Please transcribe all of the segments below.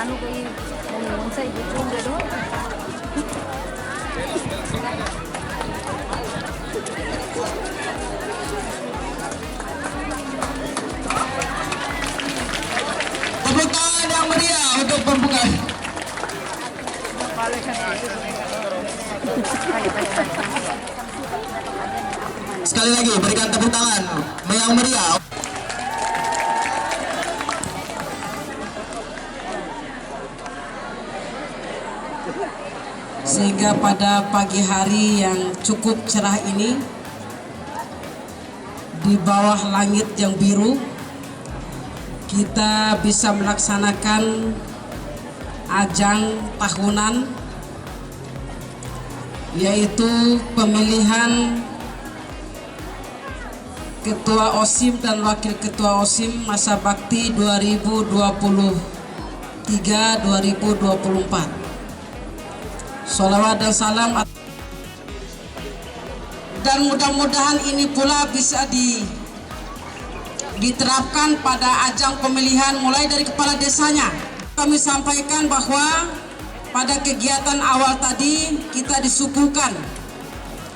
anu kay mong sa YouTube do. Tepuk tangan yang meriah untuk pembukaan. Sekali lagi berikan tepuk tangan yang meriah. Sehingga pada pagi hari yang cukup cerah ini, di bawah langit yang biru, kita bisa melaksanakan ajang tahunan, yaitu pemilihan Ketua OSIM dan Wakil Ketua OSIM masa bakti 2023-2024. Sholawat dan salam, dan mudah-mudahan ini pula bisa diterapkan pada ajang pemilihan mulai dari kepala desanya. Kami sampaikan bahwa pada kegiatan awal tadi kita disuguhkan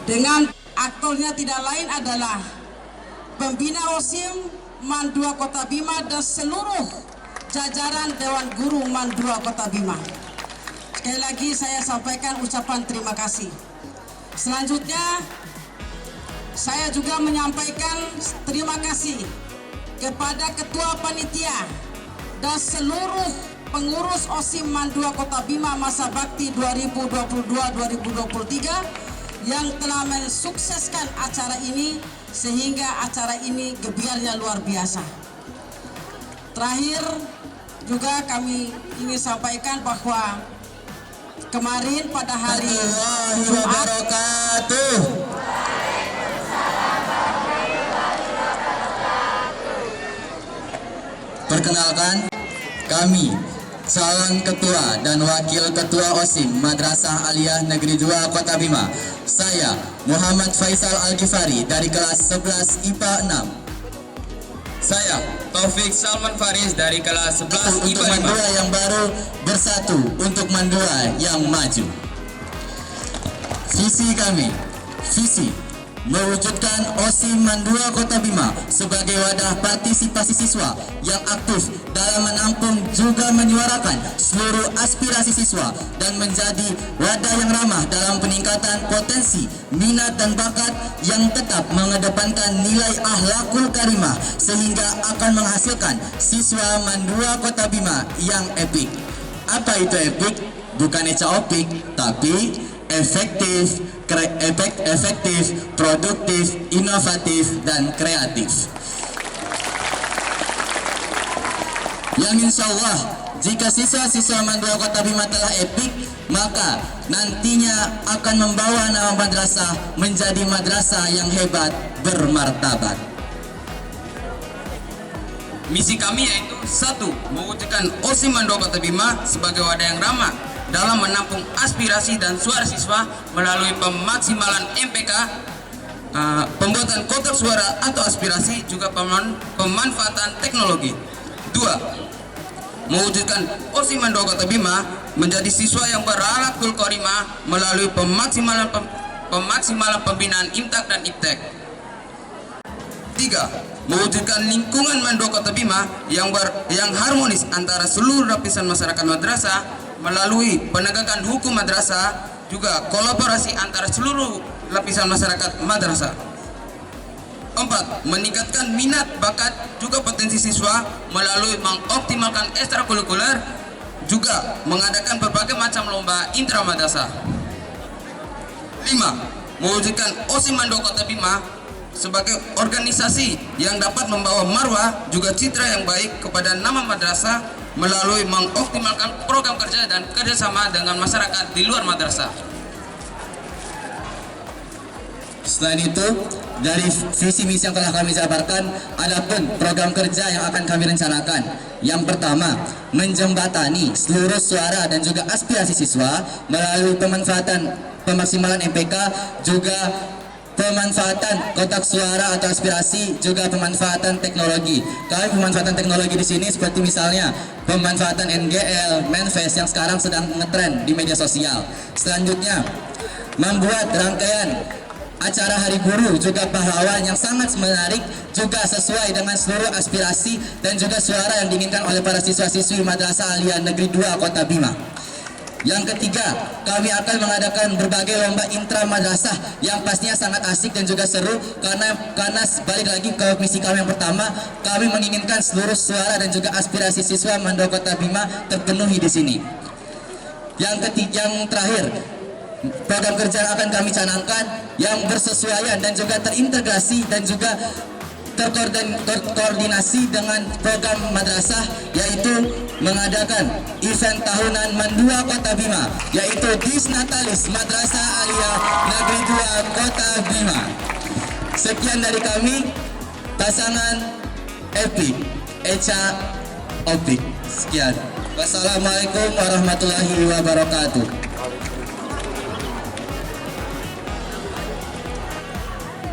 dengan aktornya tidak lain adalah pembina OSIM MAN 2 Kota Bima dan seluruh jajaran Dewan Guru MAN 2 Kota Bima. Sekali lagi saya sampaikan ucapan terima kasih. Selanjutnya saya juga menyampaikan terima kasih kepada Ketua Panitia dan seluruh pengurus OSIM MAN 2 Kota Bima masa bakti 2022-2023 yang telah mensukseskan acara ini sehingga acara ini gebiarnya luar biasa. Terakhir juga kami ingin sampaikan bahwa kemarin pada hari Jumat, perkenalkan, kami calon ketua dan wakil ketua OSIM Madrasah Aliyah Negeri 2 Kota Bima. Saya Muhammad Faisal Al-Ghifari dari kelas 11 IPA 6. Saya Taufik Salman Faris dari kelas 11 Untuk IPA 5. Mandua yang baru bersatu untuk Mandua yang maju. Visi kami, mewujudkan OSIM MAN 2 Kota Bima sebagai wadah partisipasi siswa yang aktif dalam menampung juga menyuarakan seluruh aspirasi siswa dan menjadi wadah yang ramah dalam peningkatan potensi, minat dan bakat yang tetap mengedepankan nilai akhlakul karimah sehingga akan menghasilkan siswa MAN 2 Kota Bima yang epik. Apa itu epik? Bukan ecaopik, tapi efektif, produktif, inovatif, dan kreatif. Yang insya Allah, jika siswa-siswa MAN 2 Kota Bima telah epik, maka nantinya akan membawa nama madrasah menjadi madrasah yang hebat, bermartabat. Misi kami yaitu 1. Mewujudkan OSIM MAN 2 Kota Bima sebagai wadah yang ramah dalam menampung aspirasi dan suara siswa melalui pemaksimalan MPK, pembuatan kotak suara atau aspirasi, juga pemanfaatan teknologi. 2. Mewujudkan OSIM MAN 2 Kota Bima menjadi siswa yang berakhlakul karimah melalui pemaksimalan pembinaan IMTAK dan IPTEK. 3. Mewujudkan lingkungan MAN 2 Kota Bima yang harmonis antara seluruh lapisan masyarakat madrasah melalui penegakan hukum madrasah, juga kolaborasi antara seluruh lapisan masyarakat madrasah. 4. Meningkatkan minat, bakat, juga potensi siswa melalui mengoptimalkan ekstrakurikuler juga mengadakan berbagai macam lomba intramadrasah. 5. Mewujudkan OSIS Mandua Kota Bima sebagai organisasi yang dapat membawa marwah juga citra yang baik kepada nama madrasah melalui mengoptimalkan program kerja dan kerjasama dengan masyarakat di luar madrasah. Selain itu, dari visi misi yang telah kami jabarkan, adapun program kerja yang akan kami rencanakan. Yang pertama, menjembatani seluruh suara dan juga aspirasi siswa melalui pemaksimalan MPK, juga pemanfaatan kotak suara atau aspirasi, juga pemanfaatan teknologi. Kami pemanfaatan teknologi di sini seperti misalnya pemanfaatan NGL, Manifest yang sekarang sedang ngetren di media sosial. Selanjutnya, membuat rangkaian acara Hari Guru juga pahlawan yang sangat menarik, juga sesuai dengan seluruh aspirasi dan juga suara yang diinginkan oleh para siswa-siswi Madrasah Aliyah Negeri 2 Kota Bima. Yang ketiga, kami akan mengadakan berbagai lomba intra madrasah yang pastinya sangat asik dan juga seru, karena balik lagi ke misi kami yang pertama, kami menginginkan seluruh suara dan juga aspirasi siswa Mandua Kota Bima terpenuhi di sini. Yang terakhir, program kerja yang akan kami canangkan yang bersesuaian dan juga terintegrasi dan juga terkoordinasi dengan program madrasah, yaitu mengadakan event tahunan Mandua Kota Bima, yaitu Disnatalis Madrasah Aliyah Negeri 2 Kota Bima. Sekian dari kami, pasangan Epic Echa Opik. Sekian. Wassalamualaikum warahmatullahi wabarakatuh.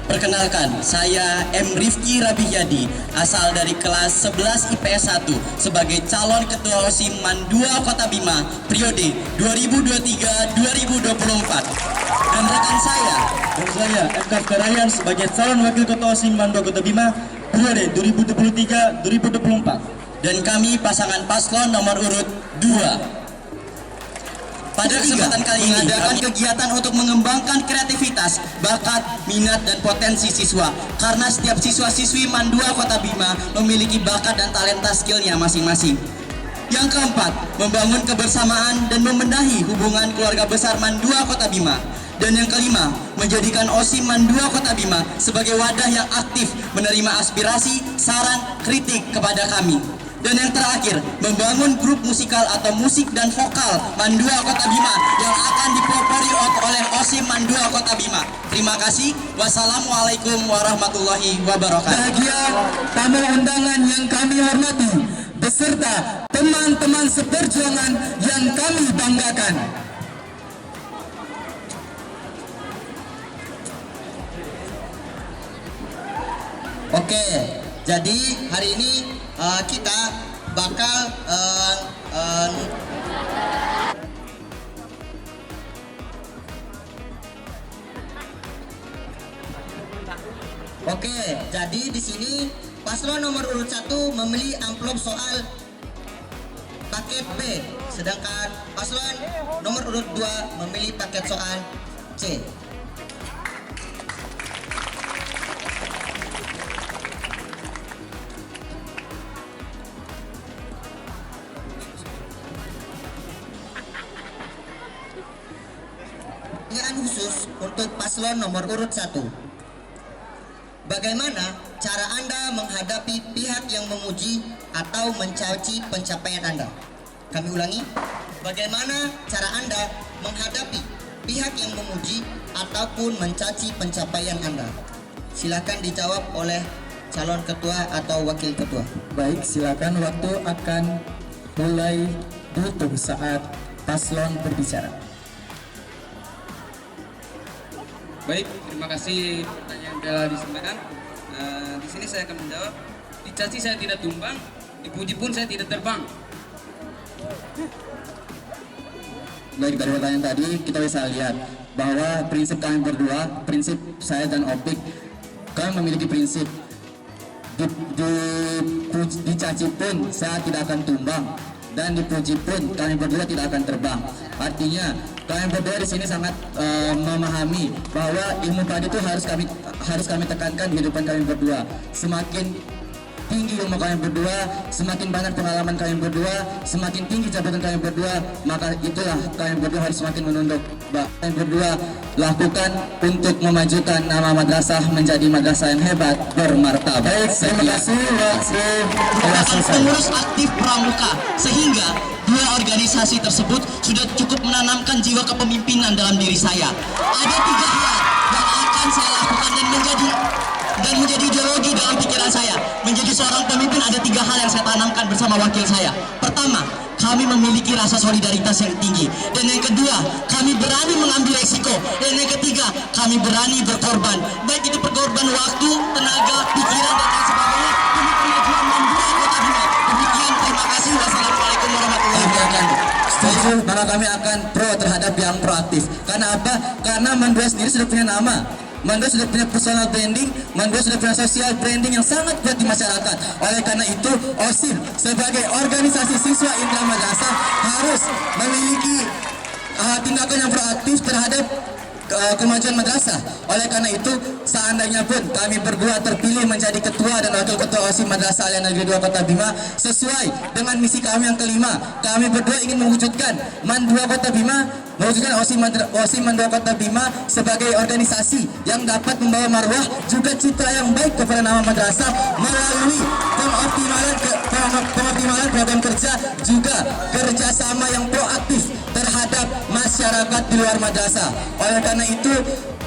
Perkenalkan, saya M. Rifki Rabihyadi, asal dari kelas 11 IPS 1 sebagai calon ketua OSIS Mandua Kota Bima periode 2023-2024. Dan rekan saya, F. Karayan sebagai calon wakil ketua OSIS Mandua Kota Bima periode 2023-2024. Dan kami pasangan paslon nomor urut 2. Pada kesempatan kali ini, mengadakan kegiatan untuk mengembangkan kreativitas, bakat, minat, dan potensi siswa. Karena setiap siswa-siswi Mandua Kota Bima memiliki bakat dan talenta skillnya masing-masing. Yang keempat, membangun kebersamaan dan membenahi hubungan keluarga besar Mandua Kota Bima. Dan yang kelima, menjadikan OSIS Mandua Kota Bima sebagai wadah yang aktif menerima aspirasi, saran, kritik kepada kami. Dan yang terakhir, membangun grup musikal atau musik dan vokal Mandua Kota Bima yang akan dipelopori oleh OSIS Mandua Kota Bima. Terima kasih. Wassalamualaikum warahmatullahi wabarakatuh. Bahagia tamu undangan yang kami hormati, beserta teman-teman seperjuangan yang kami banggakan. Oke, jadi hari ini kita bakal jadi di sini paslon nomor urut 1 membeli amplop soal paket B, sedangkan paslon nomor urut 2 memilih paket soal C. Pertanyaan khusus untuk paslon nomor urut 1. Bagaimana cara Anda menghadapi pihak yang memuji atau mencaci pencapaian Anda? Kami ulangi. Bagaimana cara Anda menghadapi pihak yang memuji ataupun mencaci pencapaian Anda? Silakan dijawab oleh calon ketua atau wakil ketua. Baik, silakan, waktu akan mulai ditutup saat paslon berbicara. Baik, terima kasih pertanyaan yang telah disampaikan. Di sini saya akan menjawab. Dicaci saya tidak tumbang, dipuji pun saya tidak terbang. Baik, dari pertanyaan tadi kita bisa lihat bahwa prinsip kami berdua, prinsip saya dan Opik, kami memiliki prinsip dicaci pun saya tidak akan tumbang, dan dipuji pun kami berdua tidak akan terbang. Artinya kami berdua di sini sangat memahami bahwa ilmu padi itu harus kami tekankan di depan kami berdua. Semakin tinggi ilmu kalian berdua, semakin banyak pengalaman kalian berdua, semakin tinggi jabatan kalian berdua, maka itulah kalian berdua harus semakin menunduk. Kalian berdua lakukan untuk memajukan nama madrasah menjadi madrasah yang hebat, bermartabat. Baik, terima kasih. Merupakan pengurus aktif pramuka, sehingga dua organisasi tersebut sudah cukup menanamkan jiwa kepemimpinan dalam diri saya. Ada 3 hal yang akan saya lakukan dan menjadi ideologi dalam pikiran saya. Menjadi seorang pemimpin ada 3 hal yang saya tanamkan bersama wakil saya. Pertama, kami memiliki rasa solidaritas yang tinggi. Dan yang kedua, kami berani mengambil resiko. Dan yang ketiga, kami berani berkorban. Baik itu berkorban waktu, tenaga, pikiran, dan lain sebagainya demi kemajuan Mandura Kota Bima. Demikian, terima kasih. Wassalamualaikum warahmatullahi wabarakatuh. Setuju, maka kami akan pro terhadap yang proaktif. Karena apa? Karena Mandura sendiri sudah punya nama. Mandura sudah punya personal branding, Mandura sudah punya social branding yang sangat kuat di masyarakat. Oleh karena itu, OSIM sebagai organisasi siswa Indra Madrasah harus memiliki tindakan yang proaktif terhadap kemajuan madrasah. Oleh karena itu, seandainya pun kami berdua terpilih menjadi ketua dan wakil ketua OSIM Madrasah Alia Negeri 2 Kota Bima sesuai dengan misi kami yang kelima, kami berdua ingin mewujudkan Mandura Kota Bima, mewujudkan OSIM Mandura Kota Bima sebagai organisasi yang dapat membawa marwah juga citra yang baik kepada nama madrasah melalui pengoptimalan program kerja juga kerjasama yang proaktif terhadap masyarakat di luar madrasah. Oleh karena itu,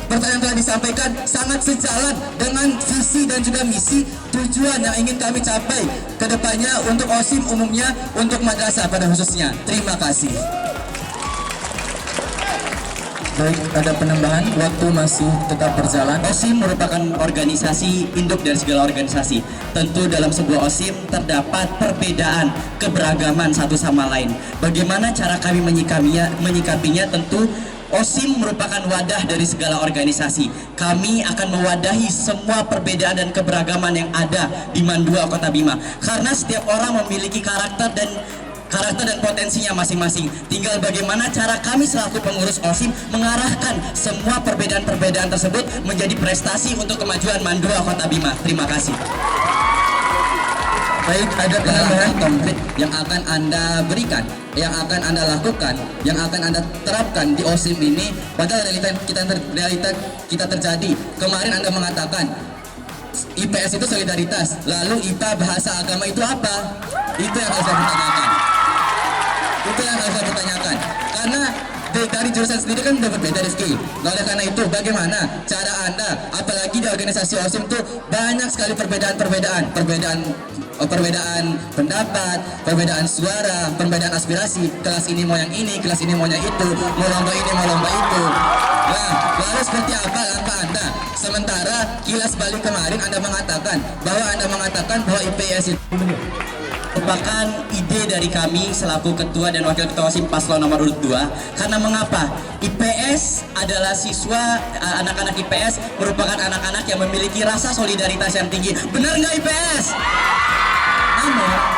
pertanyaan telah disampaikan sangat sejalan dengan visi dan juga misi tujuan yang ingin kami capai ke depannya untuk OSIM umumnya, untuk madrasah pada khususnya. Terima kasih. Baik, ada penambahan, waktu masih tetap berjalan. OSIM merupakan organisasi induk dari segala organisasi. Tentu dalam sebuah OSIM terdapat perbedaan, keberagaman satu sama lain. Bagaimana cara kami menyikapinya? Tentu OSIM merupakan wadah dari segala organisasi. Kami akan mewadahi semua perbedaan dan keberagaman yang ada di Mandua Kota Bima. Karena setiap orang memiliki karakter dan potensinya masing-masing. Tinggal bagaimana cara kami selaku pengurus OSIM mengarahkan semua perbedaan-perbedaan tersebut menjadi prestasi untuk kemajuan Mandura Kota Bima. Terima kasih. Baik, ada penambahan konkret yang akan Anda berikan, yang akan Anda lakukan, yang akan Anda terapkan di OSIM ini pada realita kita terjadi. Kemarin Anda mengatakan IPS itu solidaritas, lalu IPA bahasa agama itu apa? Itu yang harus saya pertanyakan. Itu yang harus saya pertanyakan. Karena dari jurusan sendiri kan udah berbeda rezeki. Oleh karena itu, bagaimana cara Anda, apalagi di organisasi OSIM itu banyak sekali perbedaan pendapat, perbedaan suara, perbedaan aspirasi. Kelas ini mau yang ini, kelas ini maunya itu, mau lomba ini, mau lomba itu. Nah, lalu seperti apa langkah Anda? Sementara kilas balik kemarin Anda mengatakan bahwa IPS itu merupakan ide dari kami selaku ketua dan wakil ketua OSIM paslon nomor urut 2. Karena mengapa? IPS adalah siswa, anak-anak IPS merupakan anak-anak yang memiliki rasa solidaritas yang tinggi. Benar nggak IPS?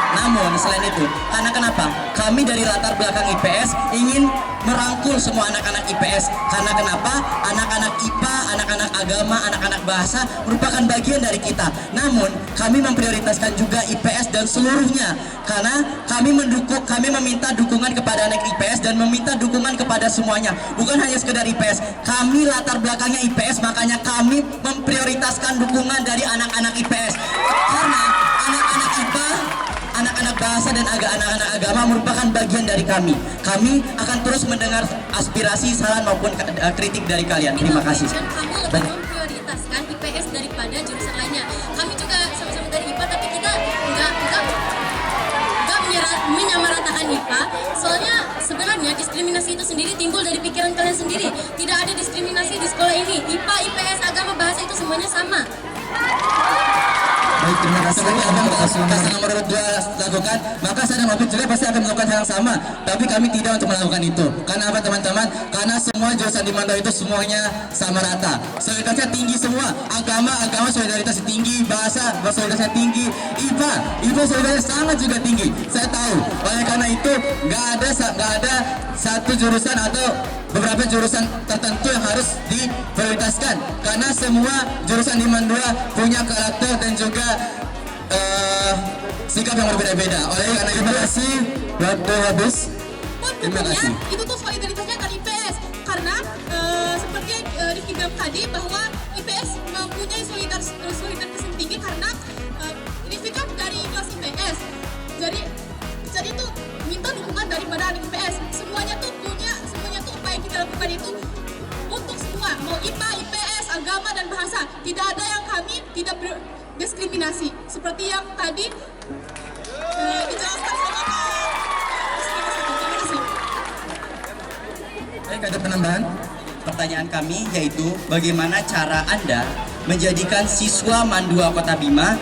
Namun selain itu, karena kenapa? Kami dari latar belakang IPS ingin merangkul semua anak-anak IPS. Karena kenapa? Anak-anak IPA, anak-anak agama, anak-anak bahasa merupakan bagian dari kita. Namun kami memprioritaskan juga IPS dan seluruhnya. Karena kami meminta dukungan kepada anak IPS dan meminta dukungan kepada semuanya. Bukan hanya sekedar IPS. Kami latar belakangnya IPS, makanya kami memprioritaskan dukungan dari anak-anak IPS. Karena anak-anak IPA, anak-anak bahasa dan anak-anak agama merupakan bagian dari kami. Kami akan terus mendengar aspirasi, saran maupun kritik dari kalian. Terima kasih. Dan kamu lebih memprioritaskan IPS daripada jurusan lainnya. Kami juga sama-sama dari IPA, tapi kita nggak menyamaratakan IPA. Soalnya sebenarnya diskriminasi itu sendiri timbul dari pikiran kalian sendiri. Tidak ada diskriminasi di sekolah ini. IPA, IPS, agama, bahasa itu semuanya sama. Baik, terima kasih. Paslon nomor 2 lakukan, maka saya dan Mabit juga pasti akan melakukan hal yang sama. Tapi kami tidak untuk melakukan itu. Karena apa teman-teman? Karena semua jurusan di Mandau itu semuanya sama rata. Solidaritasnya tinggi semua. Agama solidaritasnya tinggi, bahasa solidaritasnya tinggi, IPA solidaritas sangat juga tinggi. Saya tahu. Oleh karena itu nggak ada satu jurusan atau beberapa jurusan tertentu yang harus diprioritaskan. Karena semua jurusan di Mandua punya karakter dan juga sikap yang berbeda-beda. Oleh karena itu, terima kasih. Waktu habis. Terima kasih. Itu tuh solidaritasnya kan IPS karena seperti yang Rifki bilang tadi bahwa IPS mempunyai solidaritas yang tinggi karena Rifki kan dari kelas IPS. Jadi tuh minta dukungan daripada anak IPS. Semuanya tuh apa yang kita lakukan itu untuk semua, mau IPA, IPS, agama dan bahasa. Tidak ada yang kami tidak berdiskriminasi. Seperti yang tadi dijelaskan sama Pak. Terima kasih. Baik, ada penambahan? Pertanyaan kami yaitu bagaimana cara Anda menjadikan siswa Mandua Kota Bima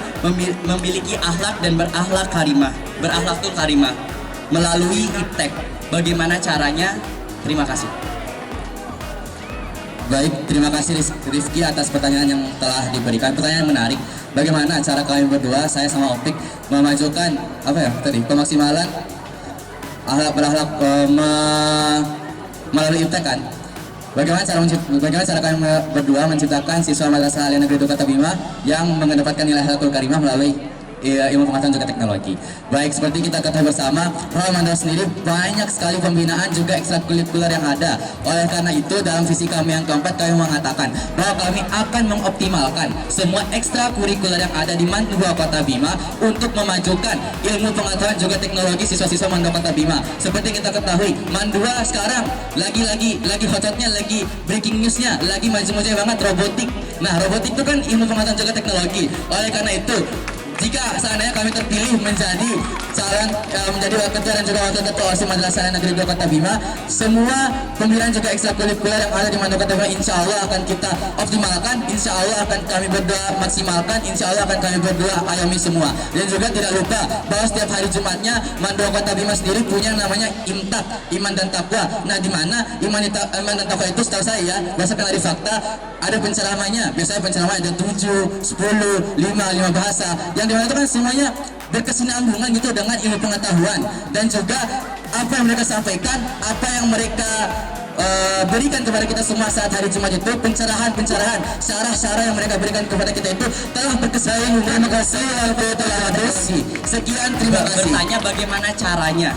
memiliki akhlak dan berakhlakul karimah melalui IPTEK. Bagaimana caranya? Terima kasih. Baik, terima kasih Rifki atas pertanyaan yang telah diberikan. Pertanyaan yang menarik. Bagaimana cara kalian berdua, saya sama Opik, memajukan pemaksimalan berakhlak melalui IPTEK kan? Bagaimana cara kalian berdua menciptakan siswa Madrasah Aliyah Negeri 2 Kota Bima yang mendapatkan nilai akhlakul karimah melalui ilmu pengetahuan juga teknologi. Baik, seperti kita ketahui bersama, bahwa Madrasah sendiri banyak sekali pembinaan juga ekstrakurikuler yang ada. Oleh karena itu, dalam visi kami yang keempat, kami mengatakan bahwa kami akan mengoptimalkan semua ekstrakurikuler yang ada di Mandua Kota Bima untuk memajukan ilmu pengetahuan juga teknologi siswa-siswa Mandua Kota Bima. Seperti kita ketahui, Mandua sekarang lagi hot-hotnya, lagi breaking newsnya, lagi maju-maju banget robotik. Nah, robotik itu kan ilmu pengetahuan juga teknologi. Oleh karena itu, jika seandainya kami terpilih menjadi calon menjadi wakil ketua dan juga wakil ketua OSIS Madrasah Negeri 2 Kota Bima, semua pembinaan juga ekstrakurikuler yang ada di Mandua Kota Bima insya Allah akan kita optimalkan, insya Allah akan kami berdua maksimalkan, insya Allah akan kami berdua ayami semua. Dan juga tidak lupa bahwa setiap hari Jumatnya Mandua Kota Bima sendiri punya namanya IMTAK, Iman dan Takwa. Nah, di mana iman dan takwa itu setahu saya berdasarkan dari fakta ada penceramahnya. Biasanya penceramahnya ada 7, 10, 5 bahasa. Yang dimana itu kan semuanya berkesinambungan gitu dengan ilmu pengetahuan, dan juga apa yang mereka sampaikan, apa yang mereka berikan kepada kita semua saat hari Jumat itu, pencerahan, syarah yang mereka berikan kepada kita itu telah berkesan. Terima kasih. Sekian, terima kasih. Bertanya bagaimana caranya?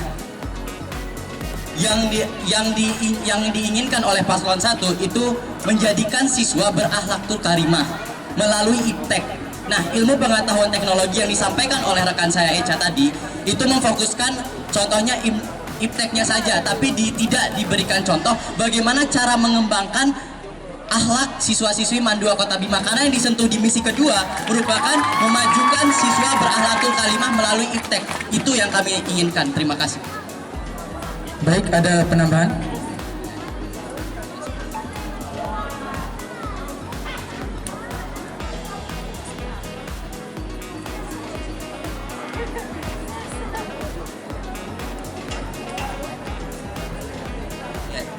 Yang diinginkan oleh paslon 1 itu menjadikan siswa berakhlakul karimah melalui IPTEK. Nah, ilmu pengetahuan teknologi yang disampaikan oleh rekan saya Echa tadi itu memfokuskan contohnya IPTEK-nya saja, tapi tidak diberikan contoh bagaimana cara mengembangkan akhlak siswa-siswi Mandua Kota Bima, karena yang disentuh di misi kedua merupakan memajukan siswa berakhlakul karimah melalui IPTEK. Itu yang kami inginkan. Terima kasih. Baik, ada penambahan?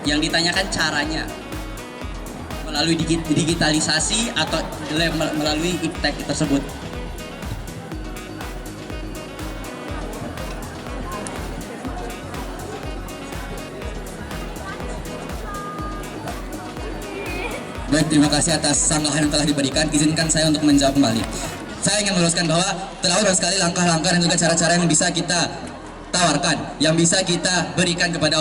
Yang ditanyakan caranya melalui digitalisasi atau melalui IPTEK tersebut. Baik, terima kasih atas sanggahan yang telah diberikan. Izinkan saya untuk menjawab kembali. Saya ingin meluruskan bahwa terlalu banyak sekali langkah-langkah dan juga cara-cara yang bisa kita tawarkan, yang bisa kita berikan kepada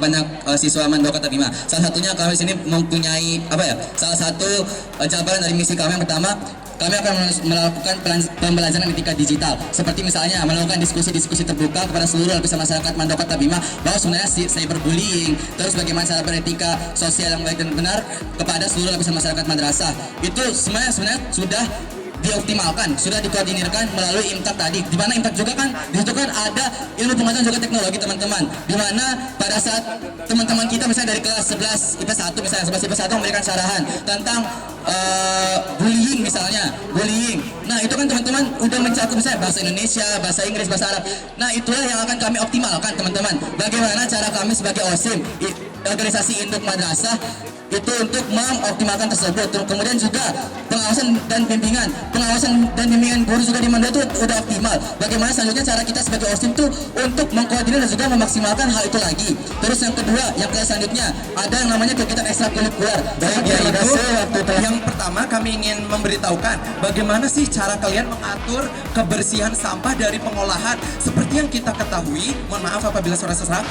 banyak siswa Mandua Kota Bima. Salah satunya kami sini mempunyai salah satu jawaban dari misi kami yang pertama, kami akan melakukan pembelajaran etika digital, seperti misalnya melakukan diskusi-diskusi terbuka kepada seluruh lapisan masyarakat Mandua Kota Bima bahwa sebenarnya cyberbullying, terus bagaimana cara beretika sosial yang baik dan benar kepada seluruh lapisan masyarakat madrasah. Itu sebenarnya sudah dioptimalkan, sudah dikoordinirkan melalui IMTAK tadi, di mana IMTAK juga kan di situ kan ada ilmu pengetahuan juga teknologi teman-teman, di mana pada saat teman-teman kita misalnya dari kelas 11 IPS 1 misalnya 11 IPS 1 memberikan syarahan tentang bullying misalnya, bullying. Nah, itu kan teman-teman udah mencakup misalnya bahasa Indonesia, bahasa Inggris, bahasa Arab. Nah, itulah yang akan kami optimalkan teman-teman. Bagaimana cara kami sebagai OSIM, organisasi induk madrasah, itu untuk mengoptimalkan tersebut. Kemudian juga pengawasan dan bimbingan guru juga di Mandua itu udah optimal. Bagaimana selanjutnya cara kita sebagai OSIM tuh untuk mengkoordinir dan juga memaksimalkan hal itu lagi. Terus yang kedua, yang kelas selanjutnya ada yang namanya kegiatan ekstrakurikuler. Yang pertama kami ingin memberitahukan bagaimana sih cara kalian mengatur kebersihan sampah dari pengolahan. Seperti yang kita ketahui, mohon maaf apabila suara sesak.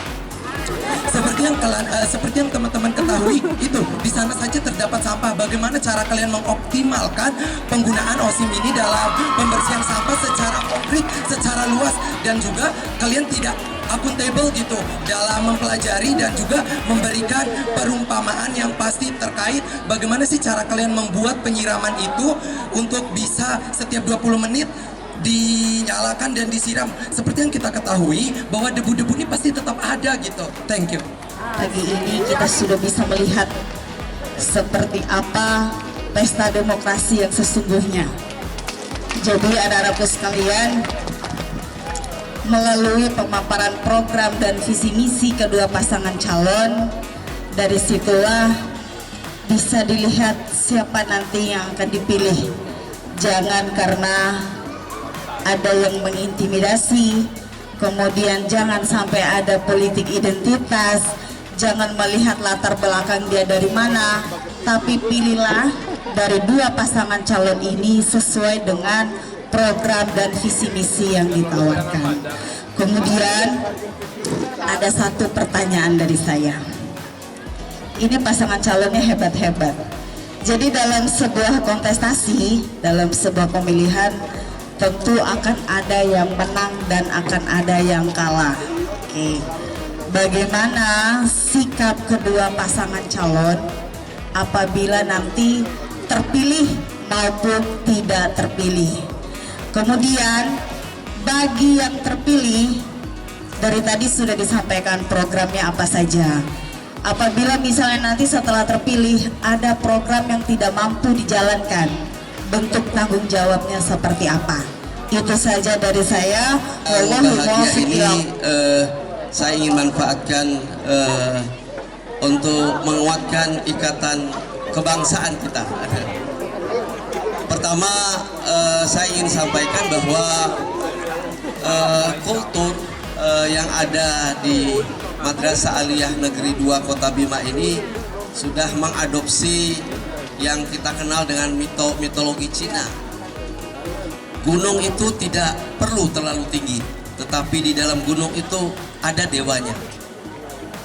Seperti yang teman-teman ketahui, itu di sana saja terdapat sampah. Bagaimana cara kalian mengoptimalkan penggunaan OSIM ini dalam pembersihan sampah secara konkret, secara luas, dan juga kalian tidak akuntabel gitu dalam mempelajari dan juga memberikan perumpamaan yang pasti terkait bagaimana sih cara kalian membuat penyiraman itu untuk bisa setiap 20 menit dinyalakan dan disiram. Seperti yang kita ketahui bahwa debu-debu ini pasti tetap ada gitu. Thank you. Pagi ini kita sudah bisa melihat seperti apa pesta demokrasi yang sesungguhnya. Jadi anak-anakku sekalian, melalui pemaparan program dan visi misi kedua pasangan calon, dari situlah bisa dilihat siapa nanti yang akan dipilih. Jangan karena ada yang mengintimidasi, kemudian jangan sampai ada politik identitas, jangan melihat latar belakang dia dari mana, tapi pilihlah dari dua pasangan calon ini sesuai dengan program dan visi misi yang ditawarkan. Kemudian ada satu pertanyaan dari saya. Ini pasangan calonnya hebat-hebat. Jadi dalam sebuah kontestasi, dalam sebuah pemilihan, tentu akan ada yang menang dan akan ada yang kalah. Oke. Bagaimana sikap kedua pasangan calon apabila nanti terpilih maupun tidak terpilih? Kemudian bagi yang terpilih, dari tadi sudah disampaikan programnya apa saja. Apabila misalnya nanti setelah terpilih ada program yang tidak mampu dijalankan, bentuk tanggung jawabnya seperti apa? Itu saja dari saya. Bahagia ini saya ingin manfaatkan untuk menguatkan ikatan kebangsaan kita. Pertama, saya ingin sampaikan bahwa kultur yang ada di Madrasah Aliyah Negeri 2 Kota Bima ini sudah mengadopsi yang kita kenal dengan mitologi Cina. Gunung itu tidak perlu terlalu tinggi, tetapi di dalam gunung itu ada dewanya.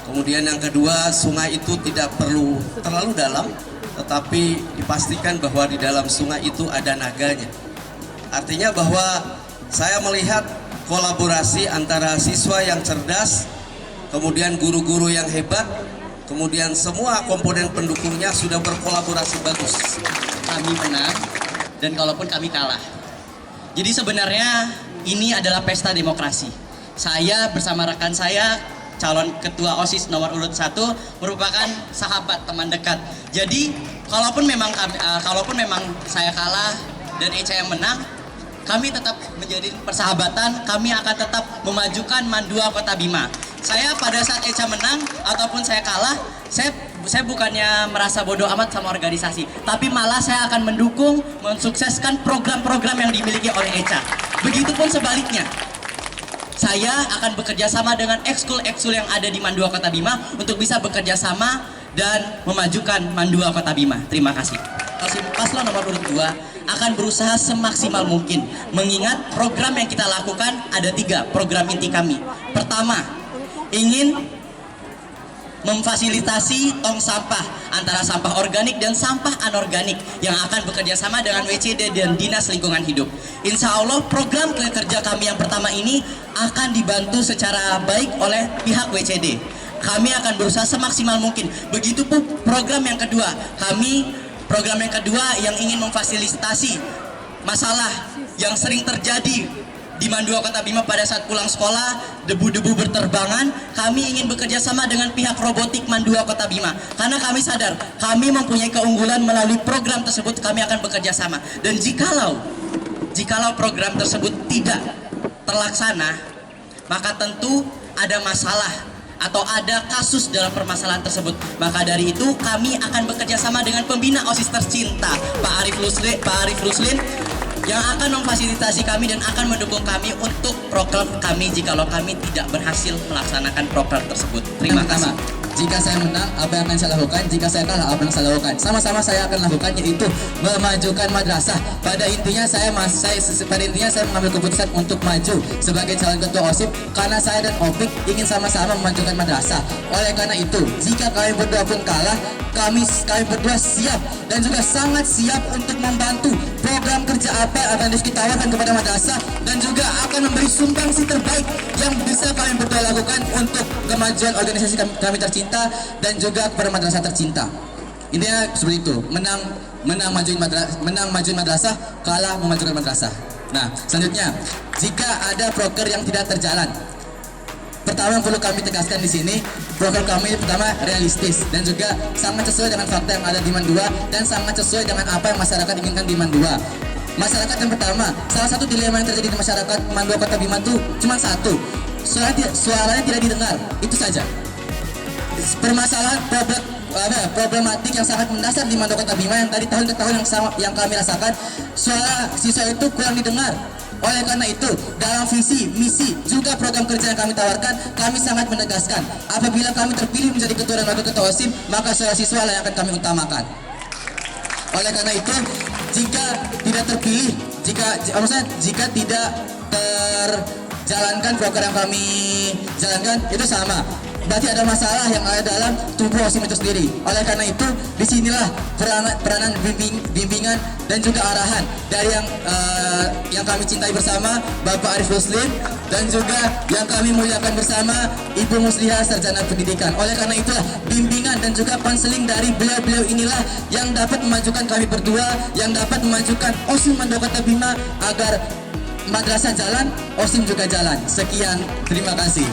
Kemudian yang kedua, sungai itu tidak perlu terlalu dalam, tetapi dipastikan bahwa di dalam sungai itu ada naganya. Artinya bahwa saya melihat kolaborasi antara siswa yang cerdas, kemudian guru-guru yang hebat, kemudian semua komponen pendukungnya sudah berkolaborasi bagus. Kami menang dan kalaupun kami kalah. Jadi sebenarnya ini adalah pesta demokrasi. Saya bersama rekan saya, calon ketua OSIS nomor urut 1, merupakan sahabat, teman dekat. Jadi kalaupun memang saya kalah dan Echa yang menang, kami tetap menjadi persahabatan, kami akan tetap memajukan Mandua Kota Bima. Saya pada saat Echa menang ataupun saya kalah, saya bukannya merasa bodoh amat sama organisasi, tapi malah saya akan mendukung, mensukseskan program-program yang dimiliki oleh Echa. Begitupun sebaliknya, saya akan bekerja sama dengan ekskul-ekskul yang ada di Mandua Kota Bima untuk bisa bekerja sama dan memajukan Mandua Kota Bima. Terima kasih. Paslon nomor urut 2 akan berusaha semaksimal mungkin, mengingat program yang kita lakukan ada 3 program inti kami. Pertama, ingin memfasilitasi tong sampah antara sampah organik dan sampah anorganik yang akan bekerja sama dengan WCD dan Dinas Lingkungan Hidup. Insya Allah program kerja kami yang pertama ini akan dibantu secara baik oleh pihak WCD. Kami akan berusaha semaksimal mungkin. Begitupun program yang kedua, yang ingin memfasilitasi masalah yang sering terjadi di Mandua Kota Bima pada saat pulang sekolah, debu-debu berterbangan. Kami ingin bekerja sama dengan pihak robotik Mandua Kota Bima, karena kami sadar kami mempunyai keunggulan. Melalui program tersebut kami akan bekerja sama, dan jikalau program tersebut tidak terlaksana, maka tentu ada masalah atau ada kasus dalam permasalahan tersebut. Maka dari itu kami akan bekerja sama dengan pembina OSIS tercinta Pak Arif Ruslin yang akan memfasilitasi kami dan akan mendukung kami untuk program kami jikalau kami tidak berhasil melaksanakan program tersebut. Terima kasih. Jika saya menang, apa yang akan saya lakukan? Jika saya kalah, apa yang saya lakukan? Sama-sama saya akan lakukan, yaitu memajukan madrasah. Pada intinya saya mengambil keputusan untuk maju sebagai calon ketua OSIP karena saya dan Opik ingin sama-sama memajukan madrasah. Oleh karena itu, jika kami berdua pun kalah, kami berdua siap dan juga sangat siap untuk membantu program kerja apa yang akan ditawarkan kepada madrasah dan juga akan memberi sumbangsi terbaik yang bisa kami berdua lakukan untuk kemajuan organisasi kami tercinta dan juga kepada madrasah tercinta. Intinya seperti itu, menang majuin madrasah, kalah memajukan madrasah. Nah, selanjutnya, jika ada proker yang tidak terjalan, pertama yang perlu kami tegaskan di sini, program kami pertama realistis dan juga sangat sesuai dengan fakta yang ada di MAN 2 dan sangat sesuai dengan apa yang masyarakat inginkan di MAN 2. Masyarakat yang pertama, salah satu dilema yang terjadi di masyarakat MAN 2 Kota Bima itu cuma satu, suaranya tidak didengar, itu saja. Permasalahan problematik yang sangat mendasar di MAN 2 Kota Bima yang tadi tahun ke tahun yang kami rasakan, suara siswa itu kurang didengar. Oleh karena itu, dalam visi, misi, juga program kerja yang kami tawarkan, kami sangat menegaskan apabila kami terpilih menjadi ketua dan wakil ketua OSIP, maka suara siswa lah yang akan kami utamakan. Oleh karena itu, jika tidak terpilih, jika tidak terjalankan program yang kami jalankan, itu sama. Berarti ada masalah yang ada dalam tubuh OSIP itu sendiri. Oleh karena itu, disinilah peranan bimbingan dan juga arahan dari yang kami cintai bersama Bapak Arif Ruslin dan juga yang kami muliakan bersama Ibu Muslihah Sarjana Pendidikan. Oleh karena itulah bimbingan dan juga konseling dari beliau-beliau inilah yang dapat memajukan kami berdua, yang dapat memajukan OSIP MAN 2 Kota Bima agar madrasah jalan, OSIP juga jalan. Sekian, terima kasih.